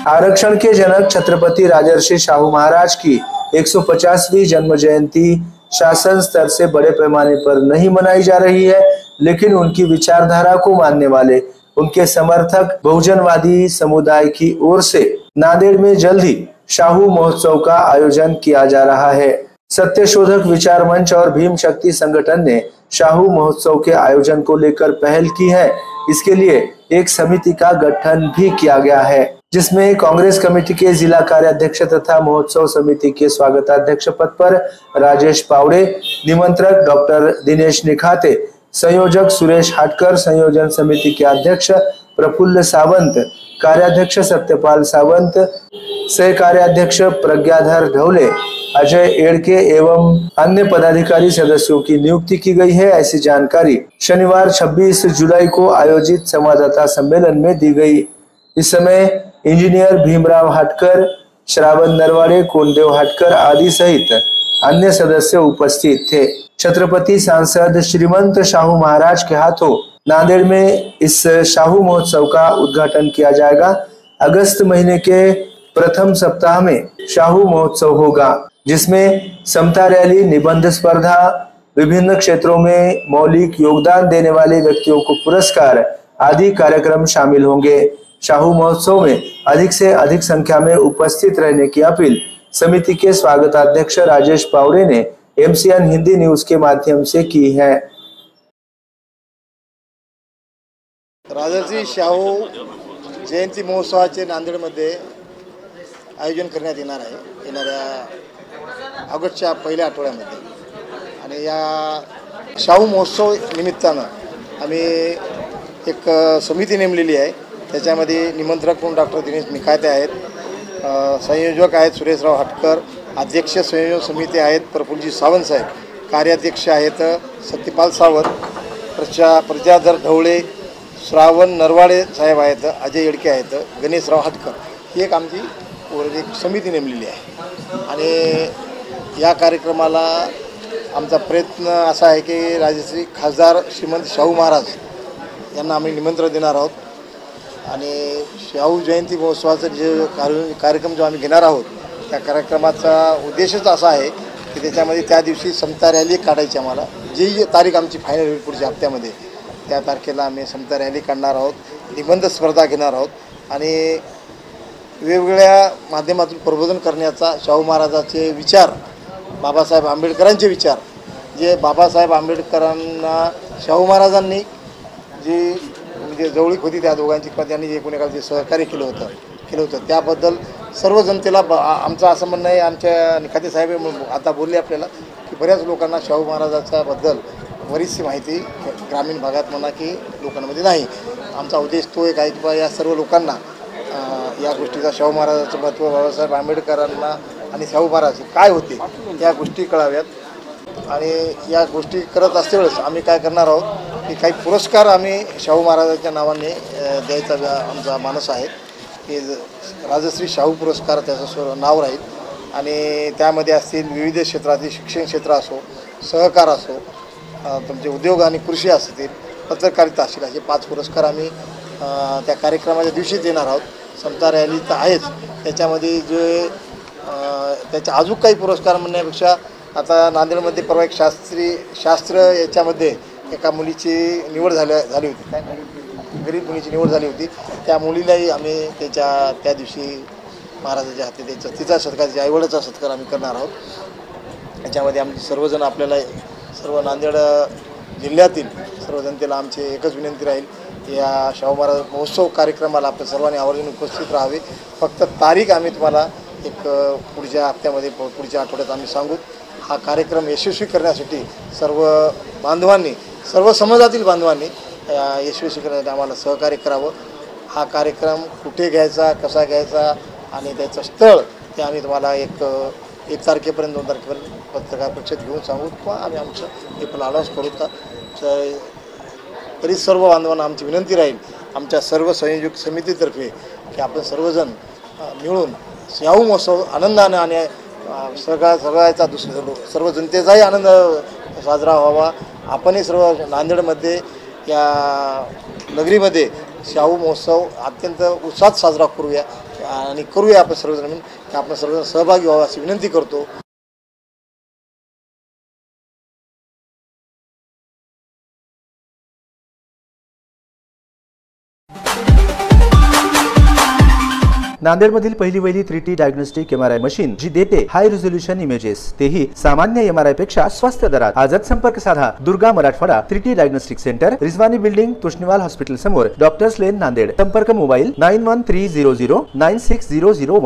आरक्षण के जनक छत्रपति राजर्षि शाहू महाराज की 150वीं जन्म जयंती शासन स्तर से बड़े पैमाने पर नहीं मनाई जा रही है, लेकिन उनकी विचारधारा को मानने वाले उनके समर्थक बहुजनवादी समुदाय की ओर से नांदेड़ में जल्द ही शाहू महोत्सव का आयोजन किया जा रहा है। सत्यशोधक विचार मंच और भीम शक्ति संगठन ने शाहू महोत्सव के आयोजन को लेकर पहल की है। इसके लिए एक समिति का गठन भी किया गया है, जिसमें कांग्रेस कमेटी के जिला कार्याध्यक्ष तथा महोत्सव समिति के स्वागताध्यक्ष पद पर राजेश पावड़े, निमंत्रक डॉक्टर दिनेश निखाते, संयोजक सुरेश हाटकर, संयोजन समिति के अध्यक्ष प्रफुल्ल सावंत, कार्याध्यक्ष सत्यपाल सावंत, सह कार्याध्यक्ष प्रज्ञाधर ढोले, अजय एड़के एवं अन्य पदाधिकारी सदस्यों की नियुक्ति की गई है। ऐसी जानकारी शनिवार 26 जुलाई को आयोजित संवाददाता सम्मेलन में दी गई। इस समय इंजीनियर भीमराव हाटकर, श्रावण नरवाड़े, कोनदेव हाटकर आदि सहित अन्य सदस्य उपस्थित थे। छत्रपति सांसद श्रीमंत शाहू महाराज के हाथों नांदेड़ में इस शाहू महोत्सव का उद्घाटन किया जाएगा। अगस्त महीने के प्रथम सप्ताह में शाहू महोत्सव होगा, जिसमें समता रैली, निबंध स्पर्धा, विभिन्न क्षेत्रों में मौलिक योगदान देने वाले व्यक्तियों को पुरस्कार आदि कार्यक्रम शामिल होंगे। शाहू महोत्सव में अधिक से अधिक संख्या में उपस्थित रहने की अपील समिति के स्वागताध्यक्ष राजेश पावड़े ने एमसीएन हिंदी न्यूज के माध्यम से की है। राजर्षी शाहू जयंती महोत्सवाचे नांदेडमध्ये आयोजन करण्यात येणार आहे येणाऱ्या ऑगस्टच्या पहिल्या आठवड्यामध्ये। आणि या शाहू महोत्सव निमित्तानं आम्ही एक समिती नेमलेली आहे। त्याच्यामध्ये निमंत्रक म्हणून डॉक्टर दिनेश निखाते आहेत, संयोजक आहेत सुरेशराव हाटकर, अध्यक्ष संयोजन समिती आहेत प्रफुल्लजी सावंत साहेब, कार्याध्यक्ष आहेत सत्यपाल सावंत, प्रज्ञाधर ढवळे, श्रावण नरवाड़े साहेब आहेत, अजय एड़के आहेत, गणेशराव हाटकर, ही एक आमची एक समिती नेमलेली आहे। आणि या कार्यक्रमाला आमचा प्रयत्न असा आहे की राजश्री खासदार श्रीमंत शाहू महाराज यांना आम्ही निमंत्रण देणार आहोत। आणि शाहू जयंती महोत्सवाचा जे कार्यक्रम जो आम्ही घेणार आहोत त्या कार्यक्रमाचा उद्देशच असा आहे की त्याच्यामध्ये त्या दिवशी समता रॅली काढायची आम्हाला। जी तारीख आमची फायनल होईल पुढच्या हप्त्यामध्ये त्या तारखेला आम्ही समता रॅली काढणार आहोत, निबंध स्पर्धा घेणार आहोत आणि वेगवेगळ्या माध्यमातून प्रबोधन करण्याचा शाहू महाराजांचे विचार, बाबासाहेब आंबेडकरांचे विचार, जे बाबासाहेब आंबेडकरांना शाहू महाराजांनी जी म्हणजे जवळीक होती त्या दोघांची, किंवा त्यांनी जे एकूण जे सहकार्य केलं होतं त्याबद्दल सर्व जनतेला आमचं असं म्हणणं आहे। आमच्या निखाते साहेब आता बोलले आपल्याला की बऱ्याच लोकांना शाहू महाराजांच्याबद्दल बरीचशी माहिती ग्रामीण भागात म्हणा की लोकांमध्ये नाही। आमचा उद्देश तो एक आहे की या सर्व लोकांना या गोष्टीचा शाहू महाराजांचं महत्त्व, बाबासाहेब आंबेडकरांना आणि शाहू महाराज काय होते त्या गोष्टी कळाव्यात। आणि या गोष्टी करत असतेवेळेस आम्ही काय करणार आहोत की काही पुरस्कार आम्ही शाहू महाराजांच्या नावाने द्यायचा आमचा मानस आहे की राजश्री शाहू पुरस्कार त्याचं नाव राहील। आणि त्यामध्ये असतील विविध क्षेत्रातील, शिक्षण क्षेत्र असो, सहकार असो, तुमचे उद्योग आणि कृषी असतील, पत्रकारिता असेल, असे 5 पुरस्कार आम्ही त्या कार्यक्रमाच्या दिवशी देणार आहोत। समता रॅली तर आहेच, त्याच्यामध्ये जे त्याच्या अजून काही पुरस्कार म्हणण्यापेक्षा आता नांदेडमध्ये परवा एक शास्त्र याच्यामध्ये एका मुलीची निवड झाली होती, काय गरीब मुलीची निवड झाली होती, त्या मुलीलाही आम्ही त्या दिवशी महाराजाच्या हाती तिचा सत्कार, तिच्या आईवडिलाचा सत्कार आम्ही करणार आहोत। याच्यामध्ये आमचे सर्वजण आपल्याला सर्व नांदेड जिल्ह्यातील सर्व जनतेला आमची एकच विनंती राहील, या शाहू महाराज महोत्सव कार्यक्रमाला आपण सर्वांनी आवर्जून उपस्थित राहावे। फक्त तारीख आम्ही तुम्हाला एक पुढच्या हप्त्यामध्ये, पुढच्या आठवड्यात आम्ही सांगू। हा कार्यक्रम यशस्वी करण्यासाठी सर्व बांधवांनी, सर्व समाजातील बांधवांनी यशस्वी करण्यासाठी आम्हाला सहकार्य करावं। हा कार्यक्रम कुठे घ्यायचा, कसा घ्यायचा आणि त्याचं स्थळ ते आम्ही तुम्हाला 1 तारखेपर्यंत 2 तारखेपर्यंत पत्रकार परिषद घेऊन सांगू किंवा आम्ही आमचं हे पण अनाऊन्स करू का। तरी सर्व बांधवांना आमची विनंती राहील आमच्या सर्व संयोजक समितीतर्फे की आपण सर्वजण मिळून शाहू महोत्सव आनंदाने आणि सगळ्याचा सर्व जनतेचाही आनंद साजरा व्हावा। आपणही सर्व नांदेडमध्ये या नगरीमध्ये शाहू महोत्सव अत्यंत उत्साहात साजरा करूया आणि करूया आपण सर्वजण मिळून. आपण सर्वजण सहभागी व्हावं अशी विनंती करतो. नांदेडमधील पहिली वहिली 3T डायग्नोस्टिक MRI मशीन जी देते हाय रिझोल्यूशन इमेजेस, तेही सामान्य MRI पेक्षा स्वस्त दरात. आजच संपर्क साधा. Durga Marathwada 3T diagnostic centre, Rizwani building, Tushniwal hospital समोर, डॉक्टर्स लेन, नांदेड. संपर्क मोबाईल 9130096001.